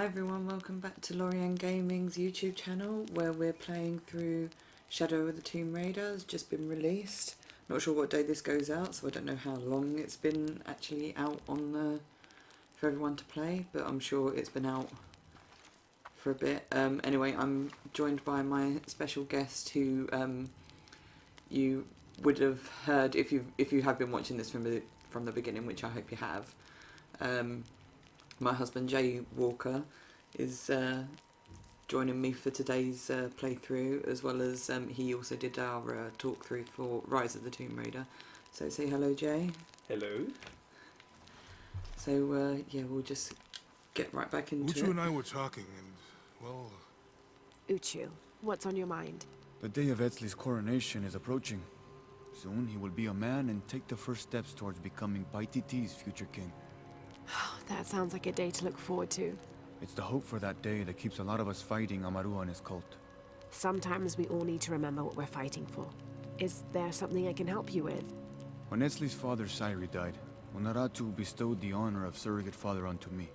everyone, welcome back to Lorian Gaming's YouTube channel where we're playing through Shadow of the Tomb Raider. It's just been released. Not sure what day this goes out, so I don't know how long it's been actually out on for everyone to play, but I'm sure it's been out for a bit. Anyway, I'm joined by my special guest who you would have heard if you have been watching this from the beginning, which I hope you have. My husband Jay Walker is joining me for today's playthrough, as well as he also did our talk through for Rise of the Tomb Raider. So say hello, Jay. Hello. So yeah, we'll just get right back into it. Uchu and I were talking, and well, Uchu, what's on your mind? The day of Ezli's coronation is approaching. Soon he will be a man and take the first steps towards becoming Paititi's future king. That sounds like a day to look forward to. It's the hope for that day that keeps a lot of us fighting Amaru and his cult. Sometimes we all need to remember what we're fighting for. Is there something I can help you with? When Ezli's father Sairi died, Unaratu bestowed the honor of surrogate father onto me.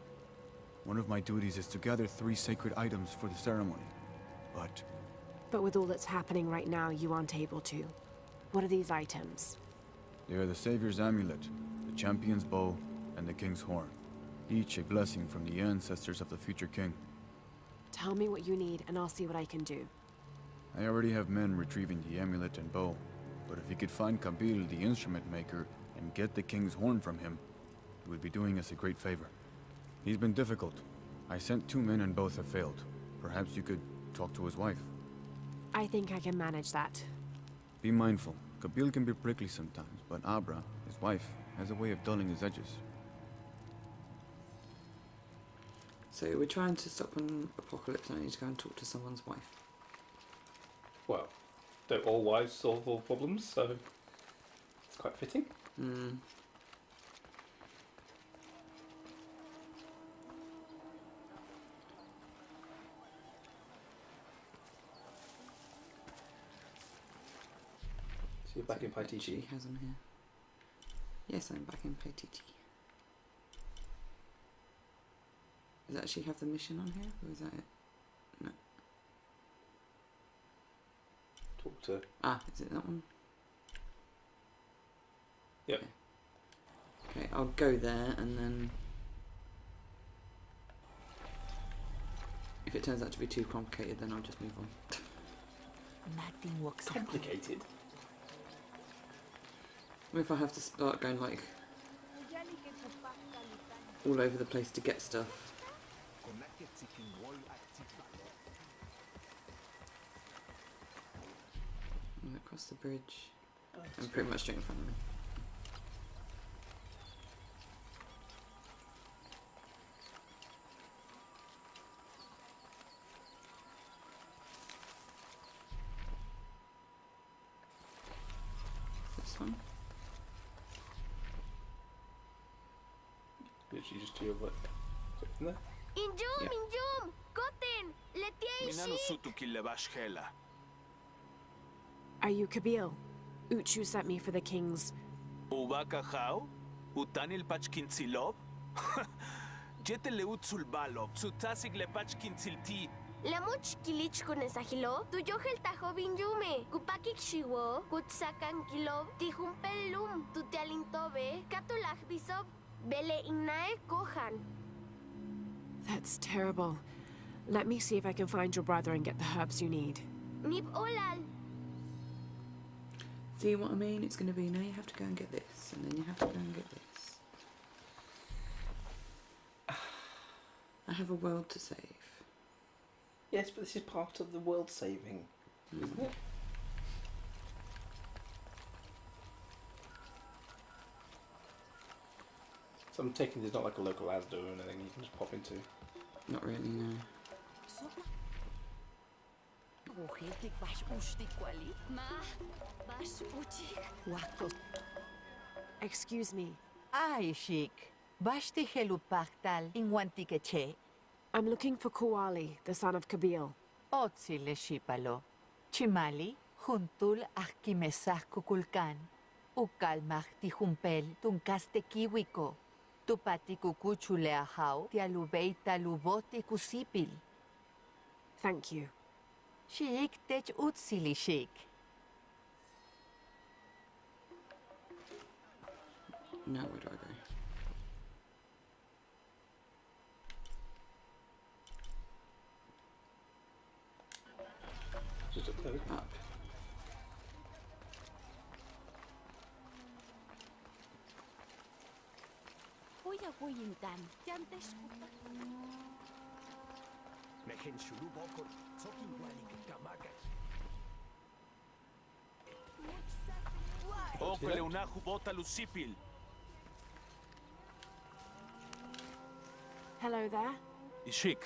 One of my duties is to gather 3 sacred items for the ceremony. But with all that's happening right now, you aren't able to. What are these items? They are the Savior's amulet, the champion's bow, and the king's horn. Each a blessing from the ancestors of the future king. Tell me what you need, and I'll see what I can do. I already have men retrieving the amulet and bow, but if you could find Kabil, the instrument maker, and get the king's horn from him, you would be doing us a great favor. He's been difficult. I sent 2 men and both have failed. Perhaps you could talk to his wife. I think I can manage that. Be mindful. Kabil can be prickly sometimes, but Abra, his wife, has a way of dulling his edges. So we're trying to stop an apocalypse, and I need to go and talk to someone's wife. Well, don't all wives solve all problems, so it's quite fitting. So you're back in Paititi. She has on here. Yes, I'm back in Paititi. Does that actually have the mission on here, or is that it? No. Talk to... Ah, is it that one? Yep. Okay, I'll go there, and then if it turns out to be too complicated, then I'll just move on. Nothing works out. Complicated. What if I have to start going like all over the place to get stuff? And across the bridge, and pretty much straight in front of me. This one. Literally just to your left. So from there. Injum, Yeah. Injum! Goten! Letia Are you Kabil? Uchu sent me for the king's... Ubakahau? Utanil pachkintzilov? Jetele utsulbalov, sutasig le pachkintzilti. Lamuch kilich kunesahilo, tuyohel tajo binjume, kupakik shiwo, kutsakan kilo, tijumpelum, tutialintobe, katulaj bisob, bele inae kohan. That's terrible. Let me see if I can find your brother and get the herbs you need. Nib olal. See what I mean? It's going to be, now you have to go and get this, and then you have to go and get this. I have a world to save. Yes, but this is part of the world saving, isn't it? So I'm taking there's not like a local Asda or anything you can just pop into. Not really, no. Excuse me. Ay, chic. Bashti helupaktal inguantikeche. I'm looking for Kuali, the son of Kabil. Otsile shipalo. Chimali, juntul akimesah kukulkan. Ukalmah tijumpel tunkaste kiwiko. Tupati kukuchu leahau, tialubei taluboti kusipil. Thank you. Shik tech utsili shik. Now where do I go? Just up there. Up. Kuya kuyintan. Yantes kupa. Mehen shulu bokon, sokin wali kamakas. Okole unahu bota lusipil. Hello there. Ishik,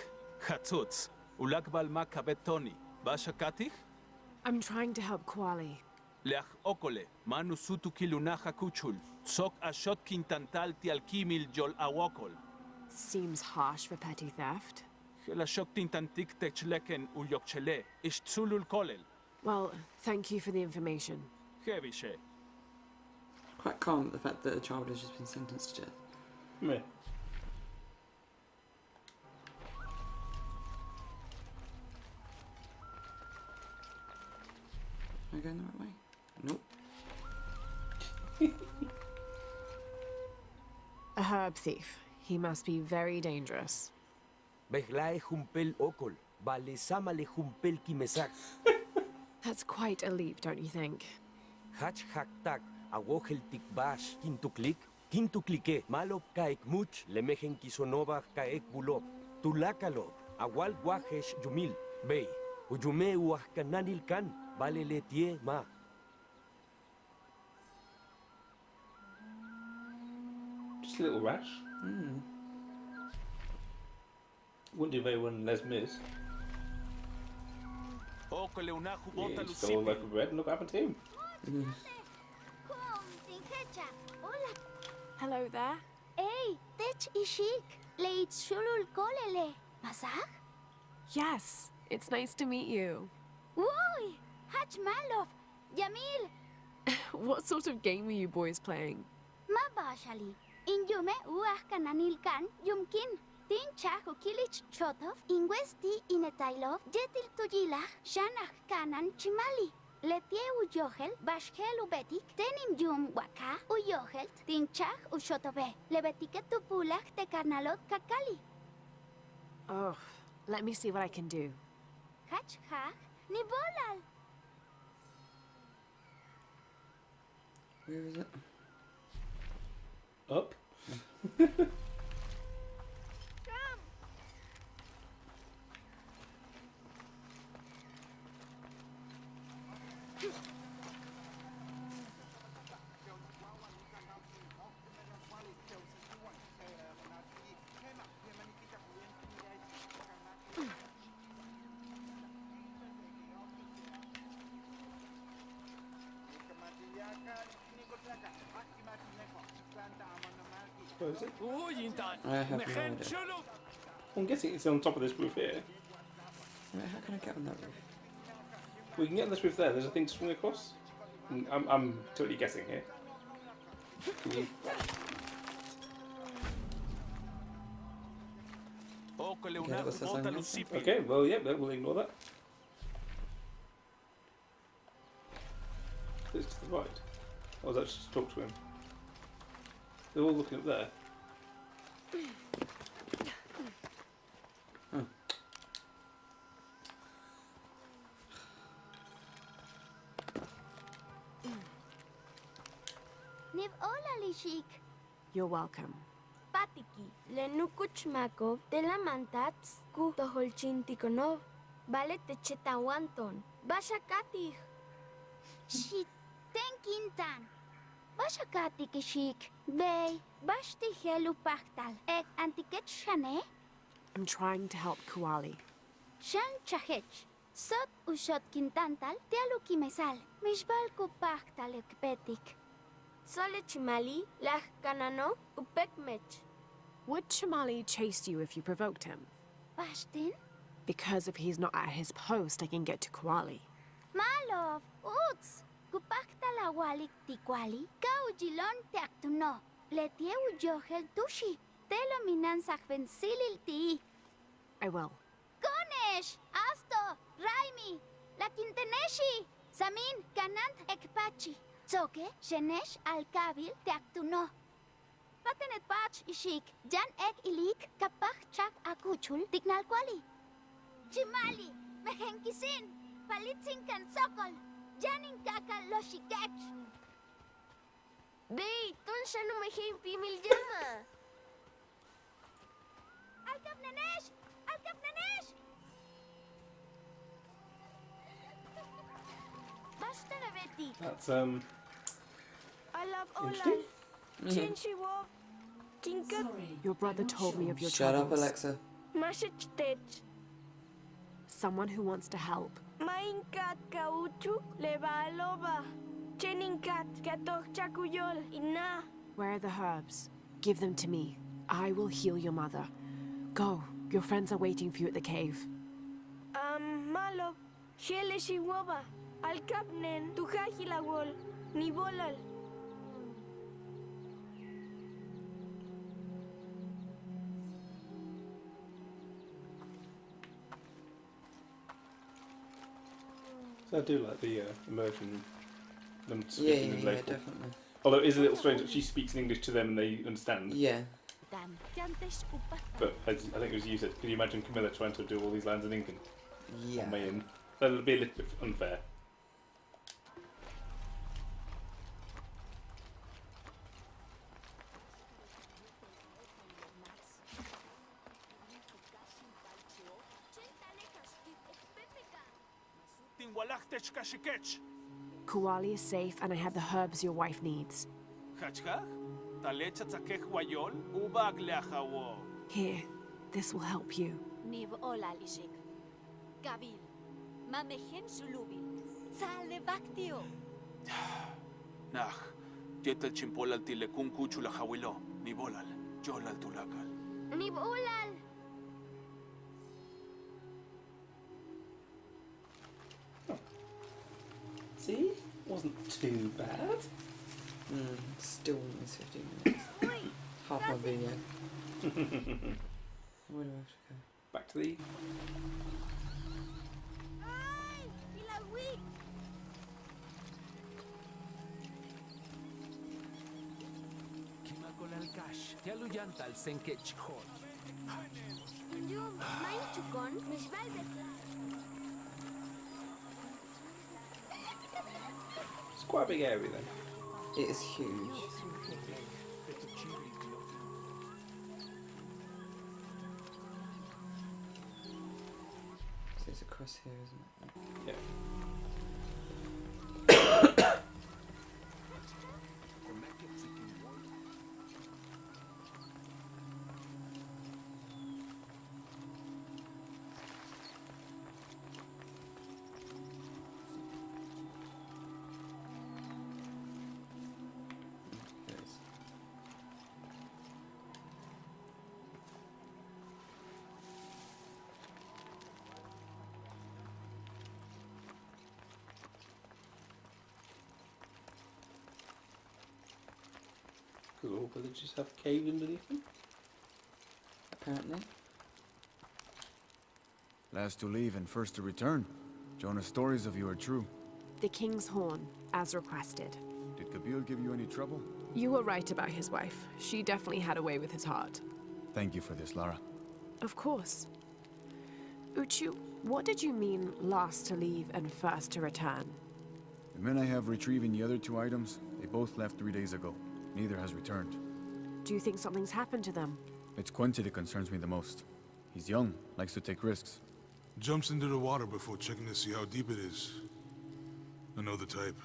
Hatzutz, ulakbal makabetoni. Basha katich? I'm trying to help Kuali. Leach okole, manu sutu kilunaha kuchul. Sok ashot kintantal tialkimil jol awokol. Seems harsh for petty theft. Hela shok tintantik techleken uyokchele. Ishtzulul kolel. Well, thank you for the information. Hevishe. Quite calm at the fact that a child has just been sentenced to death. Yeah. Am I going the right way? Nope. A herb thief. He must be very dangerous. Behlae humpel okol, vale samale humpel kimesak. That's quite a leap, don't you think? Hach haktak, awohel tikbash, kintuklike, malop kaek much, lemejen kisonova kaek bulop, tulakalo, awal guajesh yumil, bey, uyume uahkananil kan, vale letie ma. Just a little rash. Wouldn't do very well in Les Mis. Okole unahu Yeah, bota he stole a loaf lusipil. of bread and look what happened to him. Kum, tinkecha. Hola. Hello there. Ey, tech ishik. Leit shulul kolele. Masag? Yes, it's nice to meet you. Uy, Hach Malov. Yamil. What sort of game are you boys playing? Mabashali. Injume uah kananil kan yumkin. Tin chahu kilich chotov. Ingwesti inetailov. Jetil tuyilach. Shanach kanan chimali. Letie uyohel. Bashhel ubetik. Tenim yum waka. Uyohelt. Tin chach ushotobe. Lebetike tupulach te karnalot kakali. Oh, let me see what I can do. Hach hach. Nibolal. Where is it? Up. Where is it? I have no idea. I'm guessing it's on top of this roof here. Right, how can I get on that roof? We can get on this roof there. There's a thing to swing across. I'm totally guessing here. Can we- Okole Okay, that was unahu the bota same lusipil. Okay, well, yeah, we'll ignore that. It's to the right. Or was that just to talk to him? They're all looking up there. Niv olali shik. You're welcome. Patiki, lenukuchmakov de la mantats ku toholchintikonov. Vale techetawanton. Bashakatih. Shit, tenkintan. Bashakati kishik. Bey, bashti helu pachtal. Ek antiket shane. I'm trying to help Kuali. Shan chahech. Sot ushot kintantal tialuki mesal. Mishbal ku pachtal ekpetik. Sole chimali, lach kanano, upekmech. Would Chamali chase you if you provoked him? Bashtin? Because if he's not at his post, I can get to Kuali. Malov, uts. Kupaktal awalik tikwali, kaujilon teaktuno. Letieu Johel Tushi. Telo minan sakven silil ti. I will. Konesh, Asto, Raimi, La Quinteneshi, Samin, Kanant, Ekpachi. Zoke, Shenesh, Alkabil, Teaktuno. Patenet Pach, Ishik, Jan Ek Ilik, Kapach Chak Akuchul, Tignal Kwali. Chimali, Mehenkisin, Palitzin Kan Sokol, Janin Kaka Loshikech. Dey, tun siya no may pimil llama. Alkap Nanesh! Alkap Nanesh! Basta na, Betty. That's Alab interesting. olal. Chinchi wo. Kinkat. Your brother told me of your Shut up, troubles. Alexa. Mashichtech. Someone who wants to help. Mainkat kauchu. Leba aloba. Cheninkat. Katok chakuyol. Ina. Where are the herbs? Give them to me. I will heal your mother. Go. Your friends are waiting for you at the cave. Malo. Shele shiwoba. Alkapnen. Tukahilawol. Nibolal. So I do like the immersion, them Yeah, speaking yeah, in yeah, local. definitely. Although it is a little strange that she speaks in English to them and they understand. Yeah. But as I think it was you said, can you imagine Camilla trying to do all these lines in England? Yeah. On Mayan. That'll be a little bit unfair. Tinwalachtech kashikech. Kuali is safe and I have the herbs your wife needs. Hachkach? Talecha tzakech wayol. Ubag leachawo. Here, this will help you. Nib olal ishik. Gabil. Mamehen sulubil. Sale baktio. Nah. Yetel chimpolal tilekun kuchula hawilo. Nibolal. Yolal tulakal. Nib Ulal. See? Wasn't too bad. Still almost 15 minutes. Half my video. Where do I have to go? Back to the Ay! Ilawik! Kimakolalkash. Tialuyantal senkech hot. Yum, main chukon, mishbal It's quite a big area then. It is huge. So it's across here, isn't it? Yeah. Yes. Because all villages have a cave underneath them. Apparently. Last to leave and first to return. Jonah's stories of you are true. The King's Horn, as requested. Did Kabil give you any trouble? You were right about his wife. She definitely had a way with his heart. Thank you for this, Lara. Of course. Uchu, what did you mean last to leave and first to return? The men I have retrieving the other two items, they both left 3 days ago. Neither has returned. Do you think something's happened to them? It's Quinty that concerns me the most. He's young, likes to take risks. Jumps into the water before checking to see how deep it is. I know the type.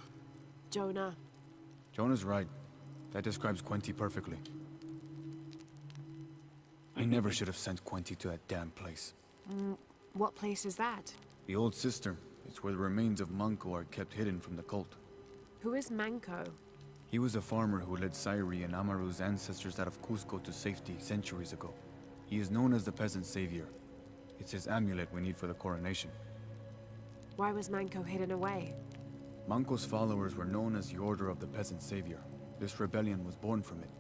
Jonah. Jonah's right. That describes Quinty perfectly. I never should have sent Quinty to that damn place. What place is that? The old cistern. It's where the remains of Manco are kept hidden from the cult. Who is Manco? He was a farmer who led Sairi and Amaru's ancestors out of Cusco to safety centuries ago. He is known as the peasant savior. It's his amulet we need for the coronation. Why was Manco hidden away? Manco's followers were known as the Order of the Peasant Savior. This rebellion was born from it.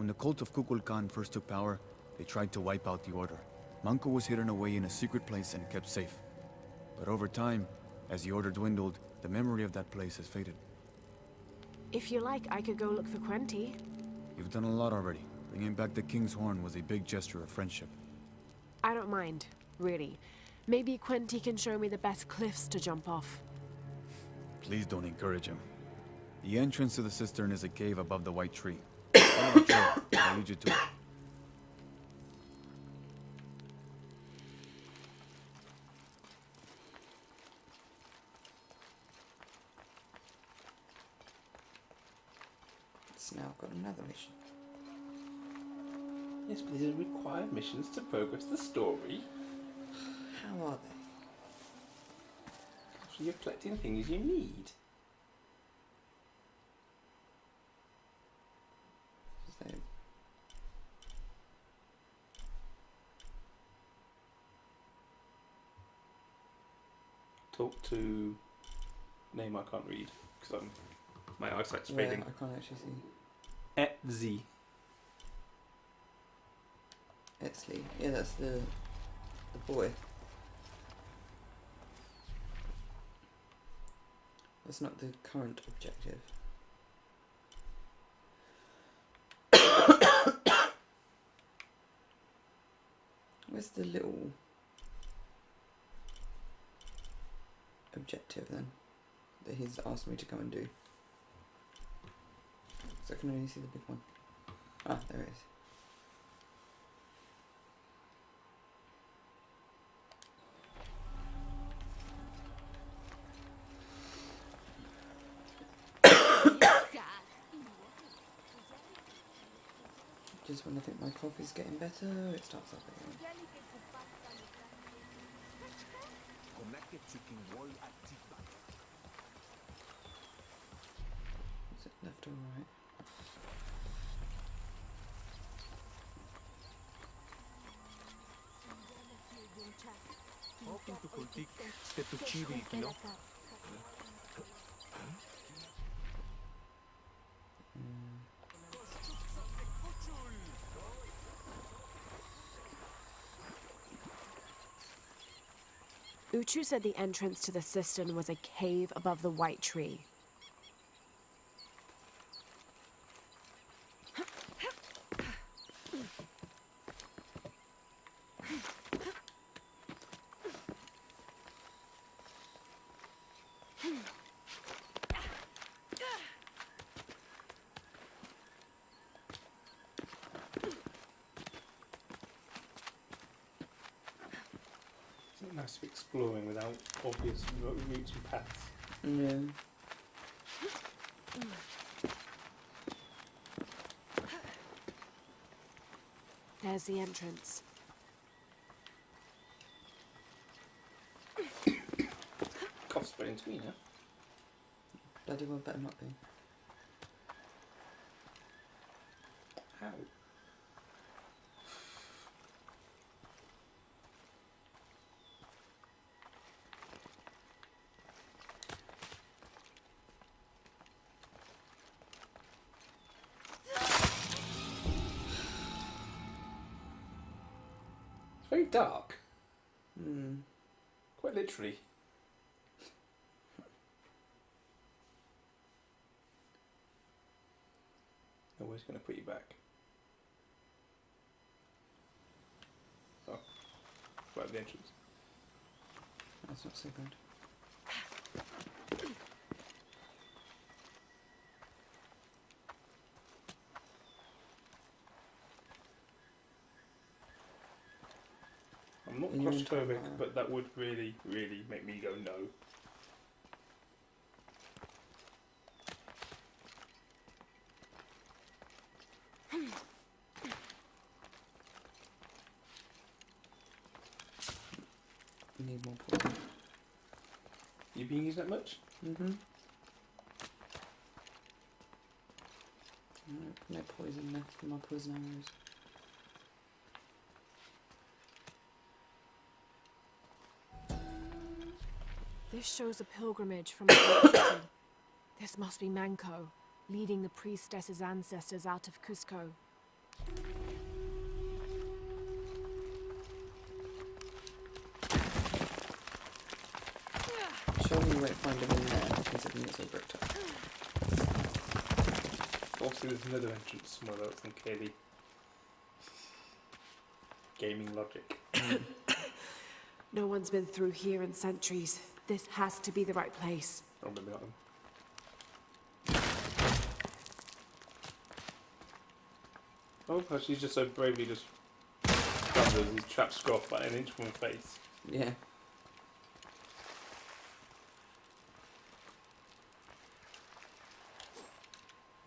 When the cult of Kukulkan first took power, they tried to wipe out the Order. Manco was hidden away in a secret place and kept safe. But over time, as the Order dwindled, the memory of that place has faded. If you like, I could go look for Quenti. You've done a lot already. Bringing back the King's Horn was a big gesture of friendship. I don't mind, really. Maybe Quenti can show me the best cliffs to jump off. Please don't encourage him. The entrance to the cistern is a cave above the white tree. Follow the trail. I'll lead you to it. It's now got another mission. Yes, but these are required missions to progress the story. How are they? So you're collecting things you need. So, Talk to name I can't read because my eyesight's where? fading. I can't actually see. Etzi. Etzli. Yeah, that's the boy. That's not the current objective. Where's the little objective then that he's asked me to go and do? So I can only see the big one. Ah, there it is. Just when I think my coffee's getting better, it starts up again. Is it left or right? Uchu said the entrance to the cistern was a cave above the white tree. It's nice to be exploring without obvious routes and paths. Yeah. There's the entrance. Cough spreading to me now. Bloody well better not be. Ow. It's very dark. Quite literally. Always going to put you back. Oh, right at the entrance. That's not so good. I'm not And you're in claustrophobic, Taiwan. but that would really, really make me go no. We need more poison. You been using that much? Mm-hmm. No poison left for my poison arrows. This shows a pilgrimage from a great city. This must be Manco, leading the priestess's ancestors out of Cusco. Surely you won't find them in there, considering it's all bricked up. Obviously, there's another entrance somewhere else, and clearly gaming logic. No one's been through here in centuries. This has to be the right place. Oh, maybe not them. Oh, how she's just so bravely just covers these trapped Scroff by an inch from her face. Yeah.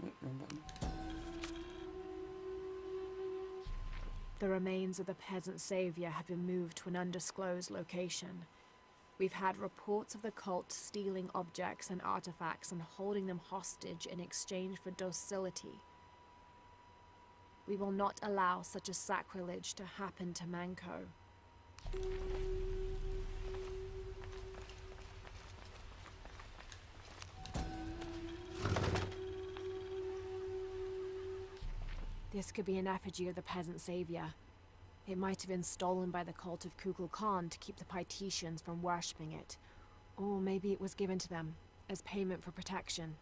Oh, wrong button. The remains of the peasant savior have been moved to an undisclosed location. We've had reports of the cult stealing objects and artifacts and holding them hostage in exchange for docility. We will not allow such a sacrilege to happen to Manco. This could be an effigy of the peasant savior. It might have been stolen by the cult of Kukulkan to keep the Paititians from worshipping it. Or maybe it was given to them as payment for protection.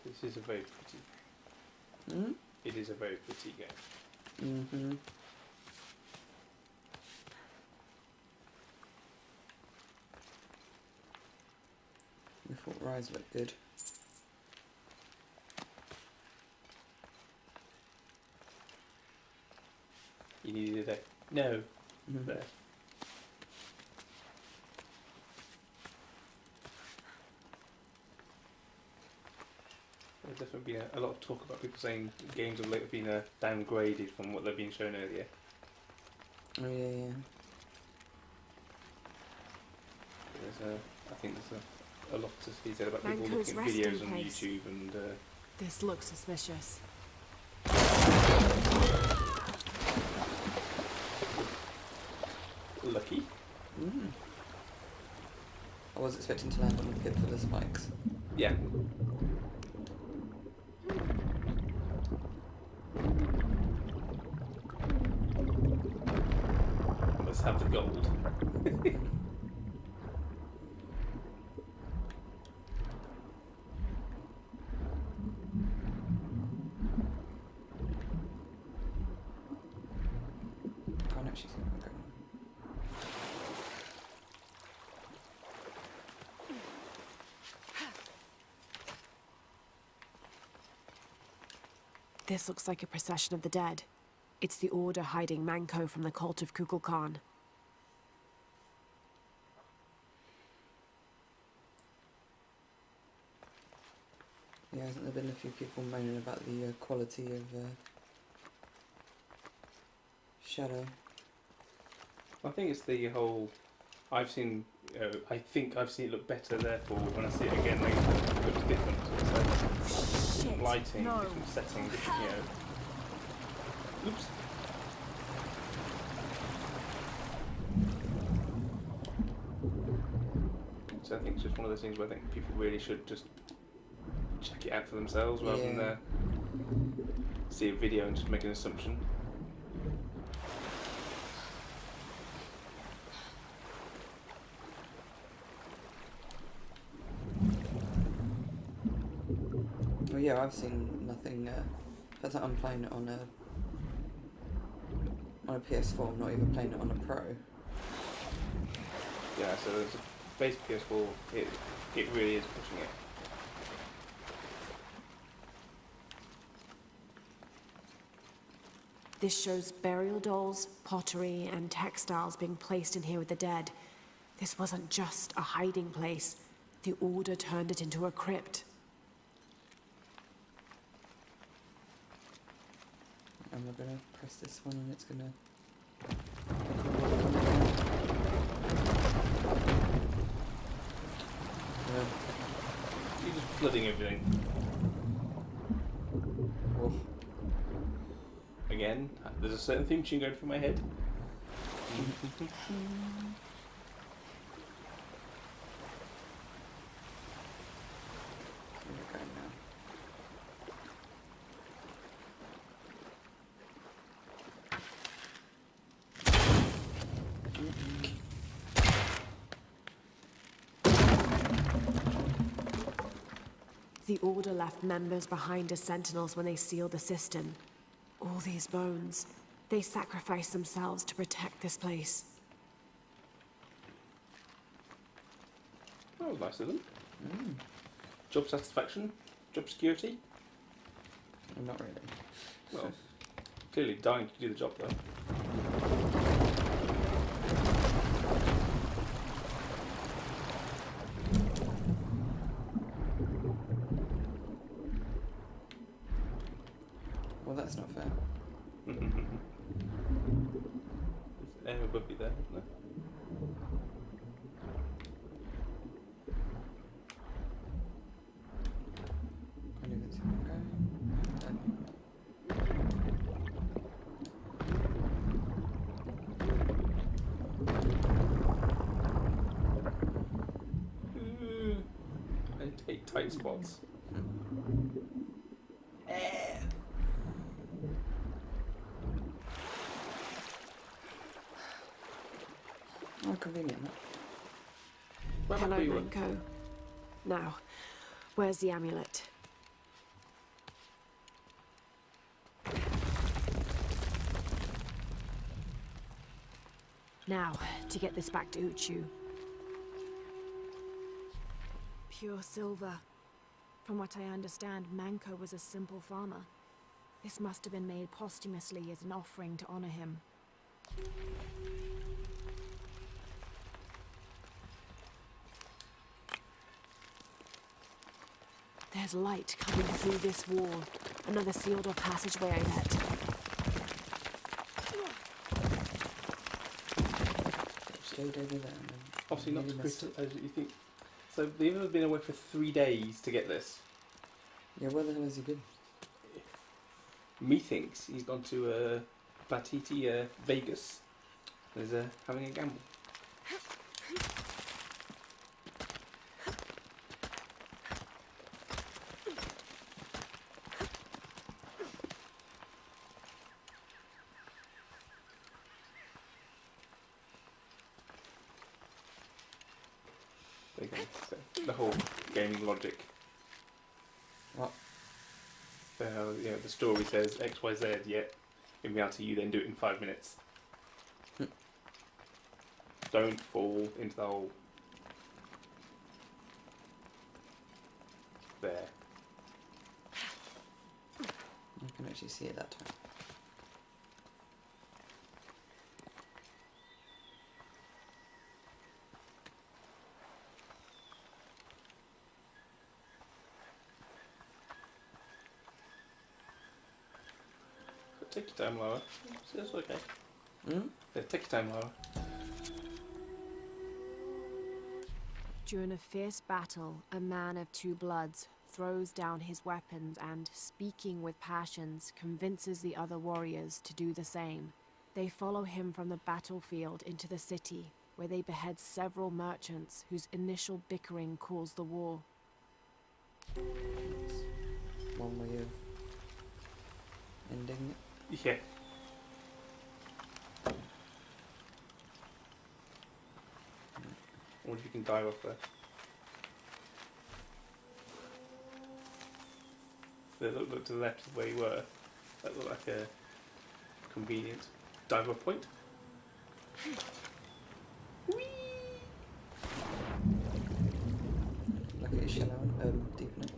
This is a very pretty game. Hmm? It is a very pretty game. Mm-hmm. I thought Rise looked good. You needed a no there. There's definitely been a lot of talk about people saying games have later been downgraded from what they've been shown earlier. Oh yeah. I think there's a lot to be said about people Manco's looking at videos resting on place. YouTube and This looks suspicious. lucky. Mm. I was expecting to land on the pit for the spikes. Yeah. Let's have the gold. Can't actually see what's going on. This looks like a procession of the dead. It's the Order hiding Manco from the cult of Kukulkan. Yeah, hasn't there been a few people moaning about the quality of Shadow? I think it's the whole. I think I've seen it look better. Therefore, when I see it again, it looks different. So, Shit, lighting, no. different setting, different, Oops. So I think it's just one of those things where I think people really should just check it out for themselves rather than see a video and just make an assumption. Well, yeah, I've seen nothing. That's like I'm playing it on a PS4. I'm not even playing it on a Pro. Yeah, so there's a base PS4. It really is pushing it. This shows burial dolls, pottery, and textiles being placed in here with the dead. This wasn't just a hiding place. The Order turned it into a crypt. And we're gonna press this one and it's gonna You're just flooding everything. Oof. Again, there's a certain theme tune going through my head. Where are we going now? The Order left members behind as sentinels when they sealed the cistern. All these bones. They sacrificed themselves to protect this place. That was nice of them. Job satisfaction? Job security? Well, not really. Well, clearly dying to do the job though. Well, that's not fair. There's air above you there, isn't there? Can't even see where I'm going. I hate tight spots. Oh, convenient. Where Hello, might we Manko. Now, where's the amulet? Now, to get this back to Uchu. Pure silver. From what I understand, Manko was a simple farmer. This must have been made posthumously as an offering to honor him. There's light coming through this wall. Another sealed off passageway, I bet. Stayed over there. And then Obviously not as really missed critical as you think. So they've only been away for 3 days to get this. Yeah, where the hell has he been? Methinks he's gone to Batiti, Vegas. And is having a gamble. There you go. So, the whole gaming logic. What? The story says X, Y, Z, yet in reality you then do it in 5 minutes. Don't fall into the whole there. You can actually see it that time. Take your time, Laura. It's okay. Hmm? Yeah, take your time, Laura. During a fierce battle, a man of two bloods throws down his weapons and, speaking with passions, convinces the other warriors to do the same. They follow him from the battlefield into the city, where they behead several merchants whose initial bickering caused the war. One way of ending it. Yeah. I wonder if you can dive off there. Look to the left of where you were. That looked like a convenient dive off point. Look at his shallow deepening.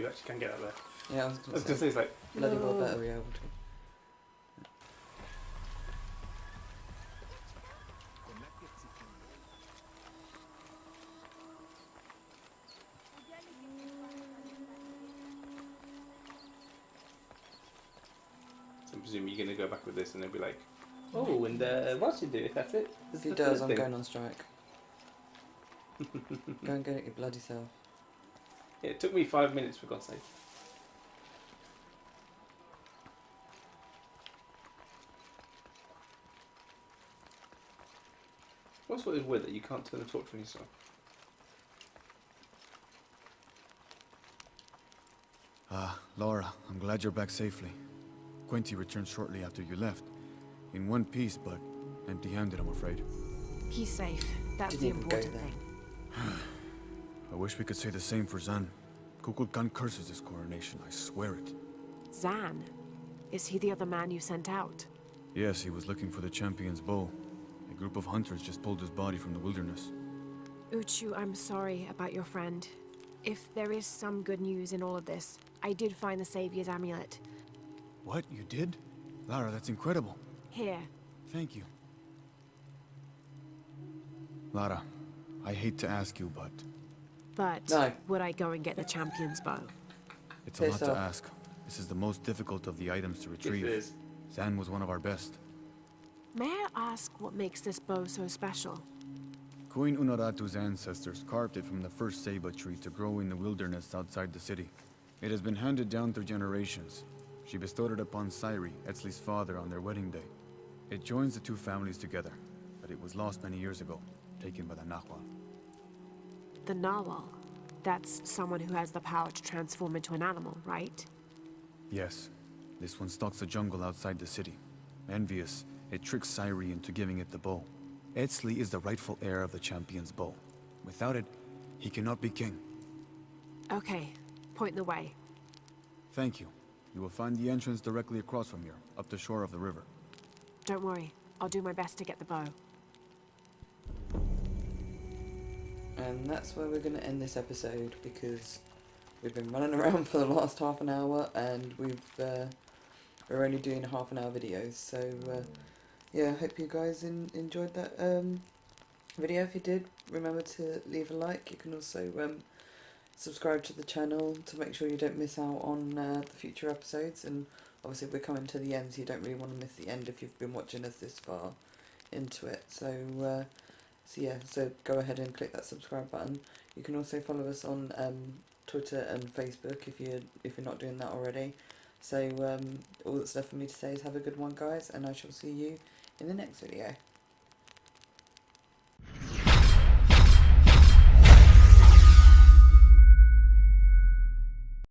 you actually can get out there. Yeah, I was I was going going to to say, say, it's like, bloody well no. better be able to. So I presume you're going to go back with this and they'll be like, oh, and once you do it, that's it. This If he is the does, third I'm thing. going on strike. Go and get it your bloody self. Yeah, it took me 5 minutes, for God's sake. What's what is weird that you can't turn the torch on yourself? Ah, Laura, I'm glad you're back safely. Quinty returned shortly after you left. In one piece, but empty-handed, I'm afraid. He's safe. That's Didn't the even go important there. thing. I wish we could say the same for Zan. Kukulkan curses his coronation, I swear it. Zan? Is he the other man you sent out? Yes, he was looking for the champion's bow. A group of hunters just pulled his body from the wilderness. Uchu, I'm sorry about your friend. If there is some good news in all of this, I did find the Savior's amulet. What? You did? Lara, that's incredible. Here. Thank you. Lara, I hate to ask you, but But No. would I go and get the champion's bow? it's a Piss lot to off. ask. This is the most difficult of the items to retrieve. It is. Zan was one of our best. May I ask what makes this bow so special? Queen Unaratu's ancestors carved it from the first ceiba tree to grow in the wilderness outside the city. It has been handed down through generations. She bestowed it upon Sairi, Etzli's father, on their wedding day. It joins the two families together, but it was lost many years ago, taken by the Nahual. The Narwhal. That's someone who has the power to transform into an animal, right? Yes, this one stalks the jungle outside the city. Envious, it tricks Sairi into giving it the bow. Etzli is the rightful heir of the champion's bow. Without it, he cannot be king. Okay, point the way. Thank you. You will find the entrance directly across from here, up the shore of the river. Don't worry, I'll do my best to get the bow. And that's where we're going to end this episode because we've been running around for the last half an hour and we're only doing half an hour videos. So yeah, I hope you guys enjoyed that video. If you did, remember to leave a like. You can also subscribe to the channel to make sure you don't miss out on the future episodes. And obviously we're coming to the end, so you don't really want to miss the end if you've been watching us this far into it. So yeah, so go ahead and click that subscribe button. You can also follow us on Twitter and Facebook if you're not doing that already. So all that's left for me to say is have a good one, guys, and I shall see you in the next video.